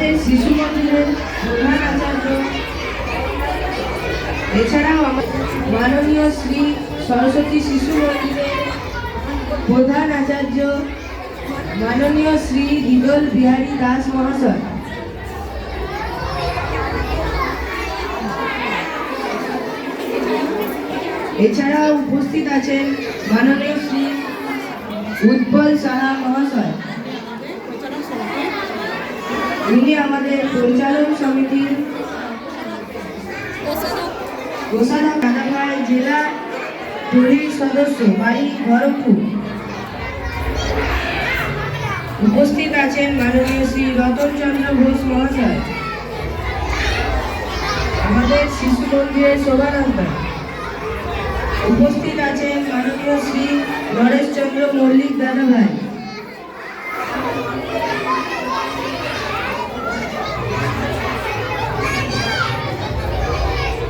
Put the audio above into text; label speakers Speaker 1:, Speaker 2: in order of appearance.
Speaker 1: আমাদের শিশু মন্দিরের প্রধান আচার্য, এছাড়াও মাননীয় শ্রী সরস্বতী শিশু মন্দিরের প্রধান আচার্য মাননীয় শ্রী বিদল বিহারী দাস মহাশয়, এছাড়াও উপস্থিত আছেন মাননীয় শ্রী উৎপল সাহা মহাশয়। ইনি আমাদের পরিচালন সমিতির কোষাধ্যক্ষ, দাদাভাই জেলা টুরির সদস্য, বাড়ি খড়গপুর। উপস্থিত আছেন মাননীয় শ্রী রতনচন্দ্র ঘোষ মহাশয়, আমাদের শিশু মন্দিরের শোভানন্দা। উপস্থিত আছেন মাননীয় শ্রী নরেশচন্দ্র মল্লিক দাদাভাই।